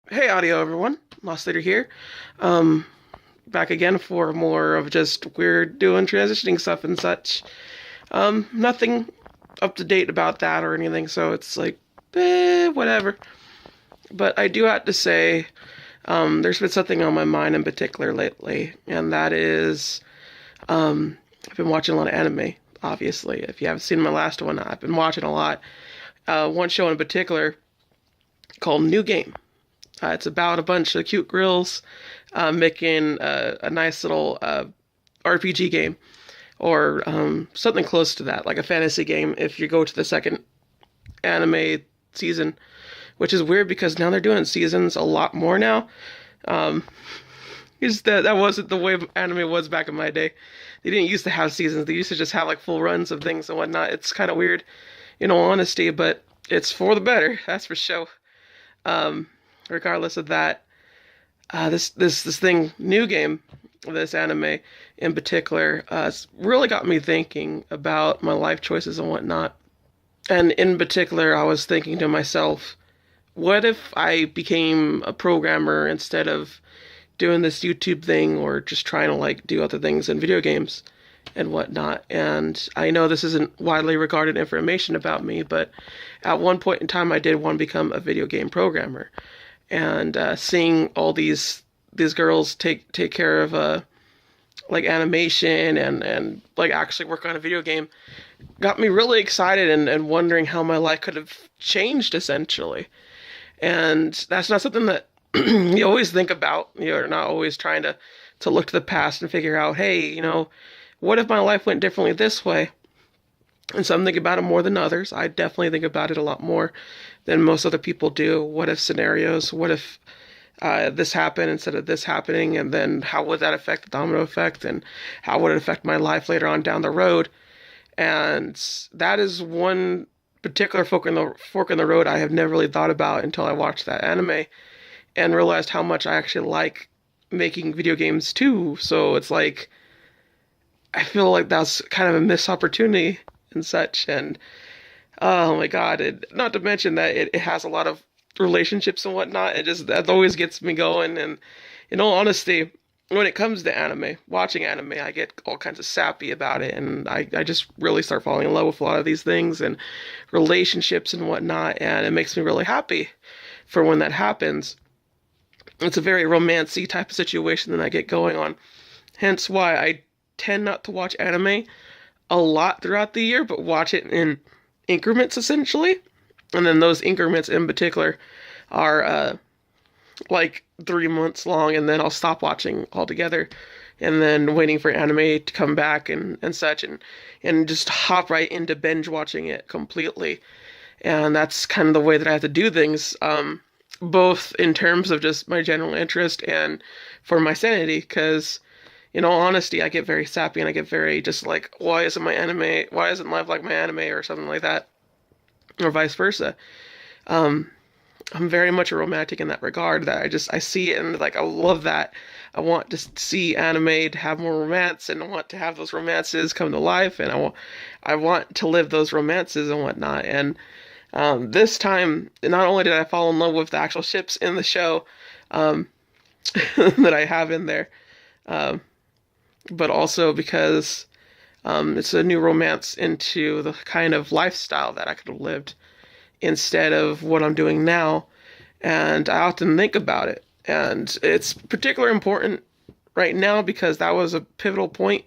Hey, audio everyone. Lost Leader here. Um, Back again for more of just weird doing transitioning stuff and such. Nothing up to date about that or anything, so it's like, whatever. But I do have to say, there's been something on my mind in particular lately, and that is, I've been watching a lot of anime, obviously. If you haven't seen my last one, I've been watching a lot. One show in particular called New Game. It's about a bunch of cute girls making a nice little RPG game or something close to that, like a fantasy game if you go to the second anime season, which is weird because now they're doing seasons a lot more now. Um, is that wasn't the way anime was back in my day. They didn't used to have seasons. They used to just have like full runs of things and whatnot. It's kind of weird, in all honesty, but it's for the better. That's for sure. Um, Regardless of that, this thing, New Game, this anime in particular, it's really got me thinking about my life choices and whatnot. And in particular, I was thinking to myself, what if I became a programmer instead of doing this YouTube thing or just trying to like do other things in video games and whatnot? And I know this isn't widely regarded information about me, but at one point in time, I did want to become a video game programmer. And seeing all these girls take care of like animation and like actually work on a video game got me really excited and wondering how my life could have changed essentially. And that's not something that you always think about. You're not always trying to look to the past and figure out, hey, what if my life went differently this way? And some think about it more than others. I definitely think about it a lot more than most other people do. What if scenarios? What if this happened instead of this happening? And then how would that affect the domino effect? And how would it affect my life later on down the road? And that is one particular fork in the road I have never really thought about until I watched that anime and realized how much I actually like making video games too. So it's like I feel like that's kind of a missed opportunity and such. And oh my god! Not to mention that it has a lot of relationships and whatnot. It just that always gets me going. And in all honesty, when it comes to anime, watching anime, I get all kinds of sappy about it, and I just really start falling in love with a lot of these things and relationships and whatnot. And it makes me really happy for when that happens. It's a very romancy type of situation that I get going on. Hence why I tend not to watch anime a lot throughout the year, but watch it in increments essentially. And then those increments in particular are like 3 months long, and then I'll stop watching altogether, and then waiting for anime to come back and such, and just hop right into binge watching it completely. And that's kind of the way that I have to do things, both in terms of just my general interest and for my sanity, because in all honesty, I get very sappy and I get very just like, why isn't life like my anime or something like that, or vice versa. Um, I'm very much a romantic in that regard. That I see it and like I love that. I want to see anime to have more romance and I want to have those romances come to life, and I want to live those romances and whatnot. And this time, not only did I fall in love with the actual ships in the show um, that I have in there, um, but also because it's a new romance into the kind of lifestyle that I could have lived instead of what I'm doing now. And I often think about it. And it's particularly important right now because that was a pivotal point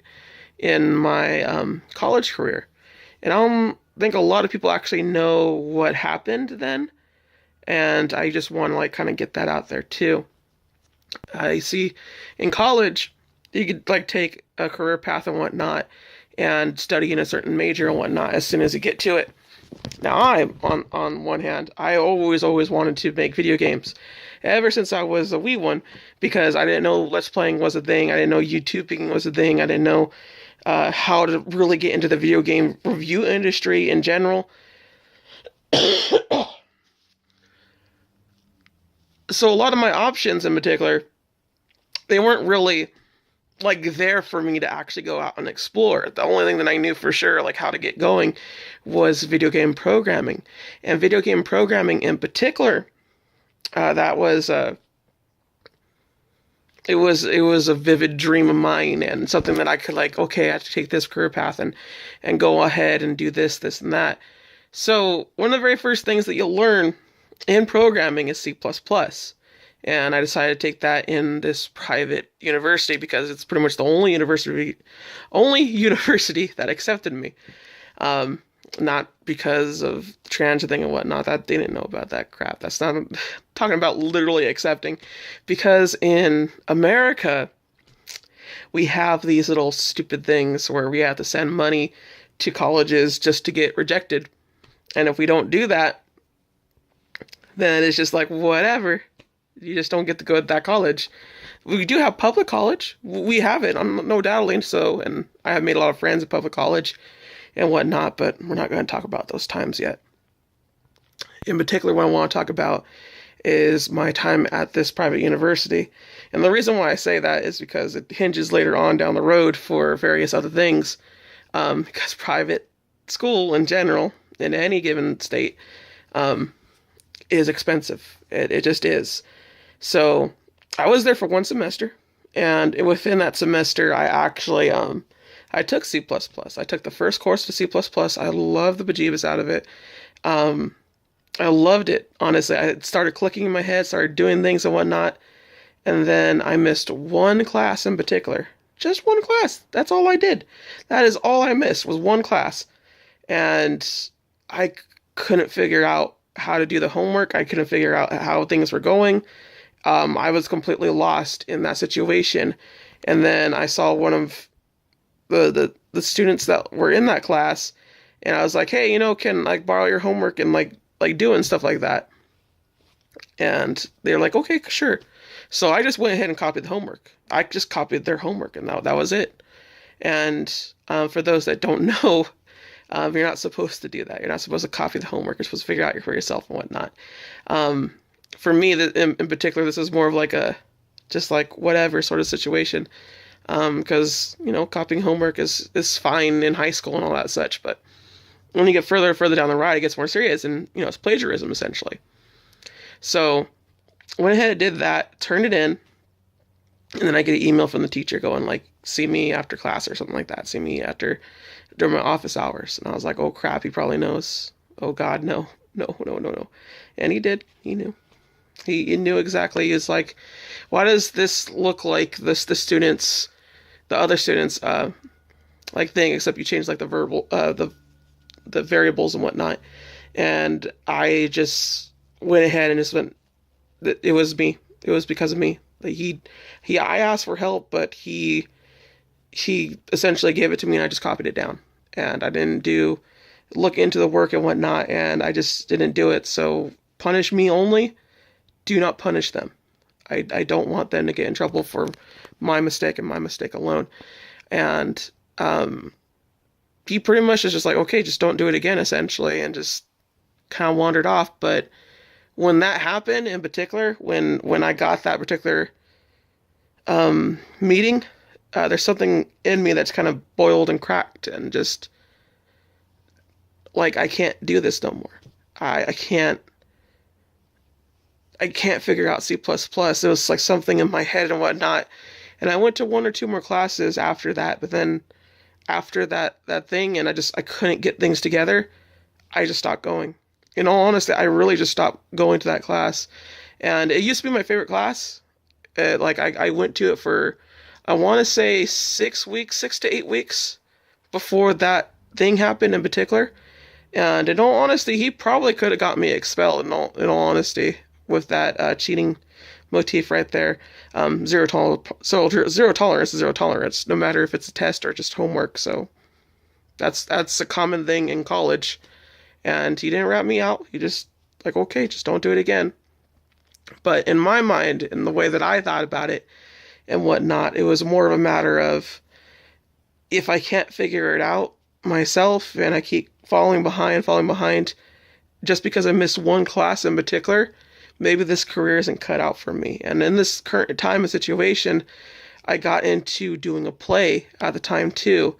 in my college career. And I don't think a lot of people actually know what happened then. And I just want to like kind of get that out there too. I see in college, you could like take a career path and whatnot and study in a certain major and whatnot as soon as you get to it. Now, on one hand, I always wanted to make video games ever since I was a wee one because I didn't know Let's Playing was a thing. I didn't know YouTubing was a thing. I didn't know how to really get into the video game review industry in general. So a lot of my options in particular, they weren't really like there for me to actually go out and explore. The only thing that I knew for sure, like how to get going, was video game programming. And video game programming in particular That was it was a vivid dream of mine and something that I could like, okay, I have to take this career path and go ahead and do this and that. So one of the very first things that you'll learn in programming is C++. And I decided to take that in this private university because it's pretty much the only university that accepted me. Not because of the trans thing and whatnot. That they didn't know about that crap. That's not talking about literally accepting. Because in America, we have these little stupid things where we have to send money to colleges just to get rejected. And if we don't do that, then it's just like, whatever. You just don't get to go to that college. We do have public college. We have it, no doubtly so. And I have made a lot of friends at public college and whatnot, but we're not going to talk about those times yet. In particular, what I want to talk about is my time at this private university. And the reason why I say that is because it hinges later on down the road for various other things. Because private school in general, in any given state, is expensive. It just is. So I was there for one semester, and within that semester, I actually I took C++. I took the first course to C++. I loved the bejeebus out of it. I loved it, honestly. I started clicking in my head, started doing things and whatnot, and then I missed one class in particular. Just one class. That's all I did. That is all I missed was one class. And I couldn't figure out how to do the homework. I couldn't figure out how things were going. I was completely lost in that situation. And then I saw one of the students that were in that class, and I was like, hey, can like borrow your homework and like doing stuff like that. And they're like, okay, sure. So I just went ahead and copied the homework. I just copied their homework, and that was it. And for those that don't know, you're not supposed to do that. You're not supposed to copy the homework. You're supposed to figure it out for yourself and whatnot. For me, in particular, this is more of like a just like whatever sort of situation. Because, copying homework is fine in high school and all that such. But when you get further and further down the ride, it gets more serious. And, it's plagiarism, essentially. So went ahead and did that, turned it in. And then I get an email from the teacher going like, see me after class or something like that. See me during my office hours. And I was like, oh crap, he probably knows. Oh God, no. And he did. He knew. He knew exactly. He was like, why does this look like the other students, like thing, except you change like the variables and whatnot. And I just went ahead and just went, it was me. It was because of me. Like I asked for help, but he essentially gave it to me and I just copied it down. And I didn't look into the work and whatnot, and I just didn't do it. So punish me only. Do not punish them. I don't want them to get in trouble for my mistake and my mistake alone. And he pretty much is just like, okay, just don't do it again, essentially, and just kind of wandered off. But when that happened, in particular, when I got that particular meeting, there's something in me that's kind of boiled and cracked and just like, I can't do this no more. I can't figure out C++. It was like something in my head and whatnot. And I went to one or two more classes after that, but then after that thing, and I couldn't get things together, I just stopped going. In all honesty, I really just stopped going to that class. And it used to be my favorite class. I went to it for, I want to say 6 to 8 weeks before that thing happened in particular. And in all honesty, he probably could have got me expelled, in all honesty, with that cheating motif right there. Zero tolerance is zero tolerance, no matter if it's a test or just homework. So that's a common thing in college. And he didn't rat me out. He just like, okay, just don't do it again. But in my mind, in the way that I thought about it and whatnot, it was more of a matter of, if I can't figure it out myself and I keep falling behind, just because I missed one class in particular, maybe this career isn't cut out for me. And in this current time and situation, I got into doing a play at the time too,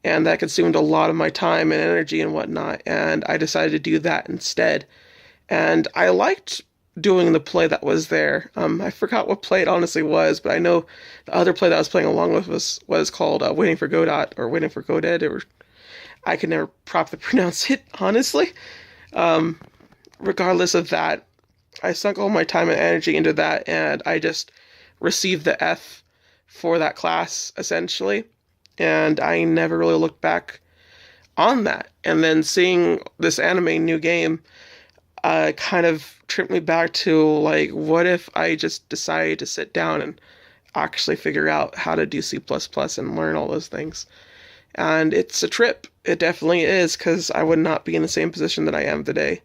and that consumed a lot of my time and energy and whatnot, and I decided to do that instead. And I liked doing the play that was there. I forgot what play it honestly was, but I know the other play that I was playing along with was called Waiting for Godot or Waiting for Godot, or I could never properly pronounce it, honestly. Um, Regardless of that, I sunk all my time and energy into that, and I just received the F for that class, essentially. And I never really looked back on that. And then seeing this anime new game kind of tripped me back to, like, what if I just decided to sit down and actually figure out how to do C++ and learn all those things. And it's a trip. It definitely is, because I would not be in the same position that I am today.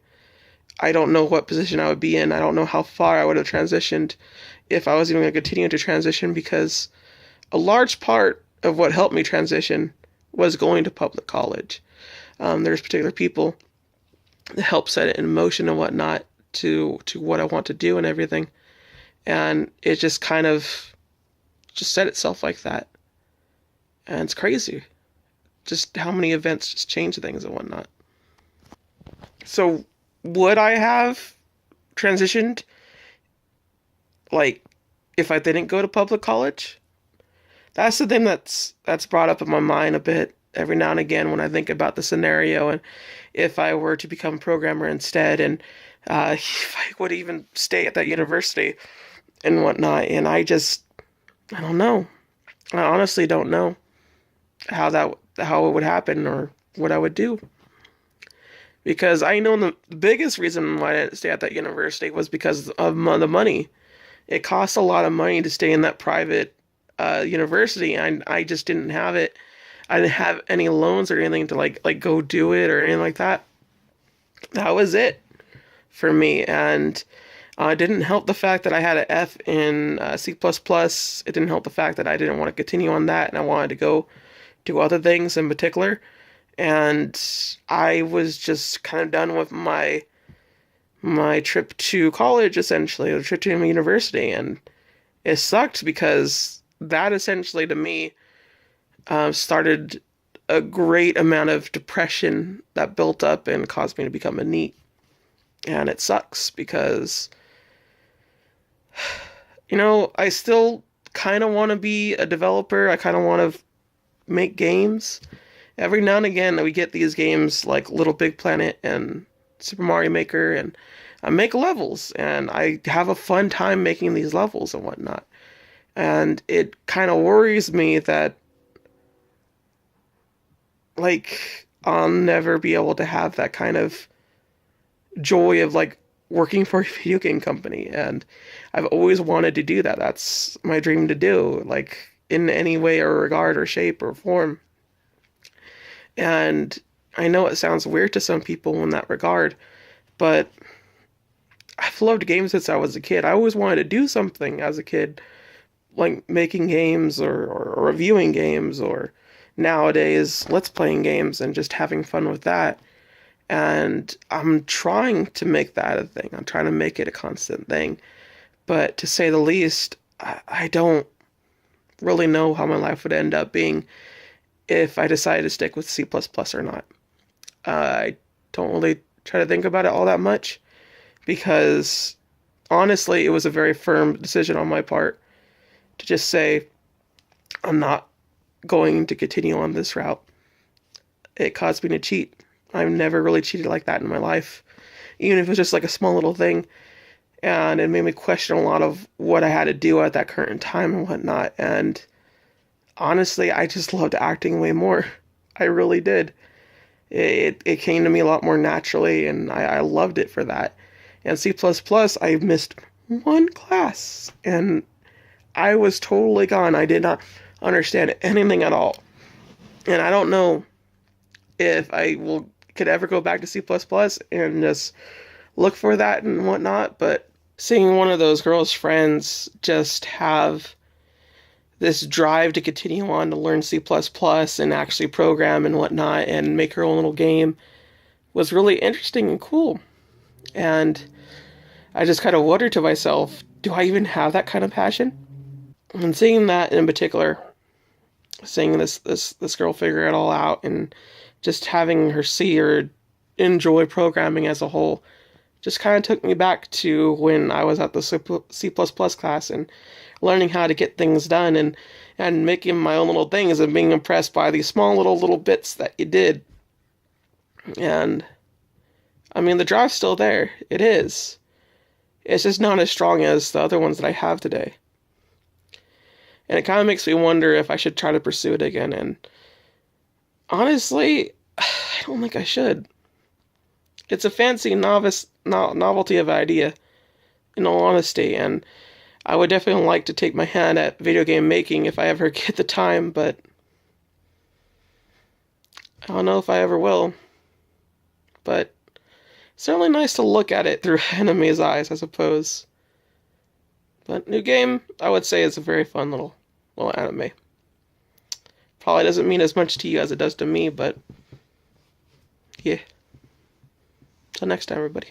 I don't know what position I would be in. I don't know how far I would have transitioned if I was even going to continue to transition, because a large part of what helped me transition was going to public college. There's particular people that help set it in motion and whatnot to what I want to do and everything. And it just kind of just set itself like that. And it's crazy just how many events just change things and whatnot. So would I have transitioned, like, if I didn't go to public college? That's the thing that's brought up in my mind a bit every now and again when I think about the scenario, and if I were to become a programmer instead, and if I would even stay at that university and whatnot. And I don't know. I honestly don't know how it would happen or what I would do. Because I know the biggest reason why I didn't stay at that university was because of the money. It costs a lot of money to stay in that private university, and I just didn't have it. I didn't have any loans or anything to like go do it or anything like that. That was it for me, and it didn't help the fact that I had an F in C++. It didn't help the fact that I didn't want to continue on that, and I wanted to go do other things in particular. And I was just kind of done with my trip to college, essentially, the trip to my university, and it sucked because that essentially to me started a great amount of depression that built up and caused me to become a NEET. And it sucks because, I still kind of want to be a developer. I kind of want to make games. Every now and again, we get these games like Little Big Planet and Super Mario Maker, and I make levels, and I have a fun time making these levels and whatnot. And it kind of worries me that, like, I'll never be able to have that kind of joy of, like, working for a video game company. And I've always wanted to do that. That's my dream to do, like, in any way or regard or shape or form. And I know it sounds weird to some people in that regard, but I've loved games since I was a kid. I always wanted to do something as a kid, like making games or reviewing games, or nowadays let's playing games and just having fun with that. And I'm trying to make that a thing. I'm trying to make it a constant thing. But to say the least, I don't really know how my life would end up being if I decided to stick with C++ or not. I don't really try to think about it all that much, because honestly, it was a very firm decision on my part to just say, I'm not going to continue on this route. It caused me to cheat. I've never really cheated like that in my life, even if it was just like a small little thing. And it made me question a lot of what I had to do at that current time and whatnot. And honestly, I just loved acting way more. I really did. It came to me a lot more naturally, and I loved it for that. And C++, I missed one class, and I was totally gone. I did not understand anything at all. And I don't know if I could ever go back to C++ and just look for that and whatnot, but seeing one of those girls' friends just have this drive to continue on to learn C++ and actually program and whatnot and make her own little game was really interesting and cool. And I just kind of wondered to myself, do I even have that kind of passion? And seeing that in particular, seeing this girl figure it all out and just having her see or enjoy programming as a whole just kind of took me back to when I was at the C++ class and learning how to get things done and making my own little things and being impressed by these small little bits that you did. And I mean, the drive's still there. It is. It's just not as strong as the other ones that I have today. And it kind of makes me wonder if I should try to pursue it again. And honestly, I don't think I should. It's a fancy novelty of idea, in all honesty, and I would definitely like to take my hand at video game making if I ever get the time, but I don't know if I ever will. But it's certainly nice to look at it through enemy's eyes, I suppose. But New Game, I would say, is a very fun little anime. Probably doesn't mean as much to you as it does to me, but yeah. Till next time, everybody.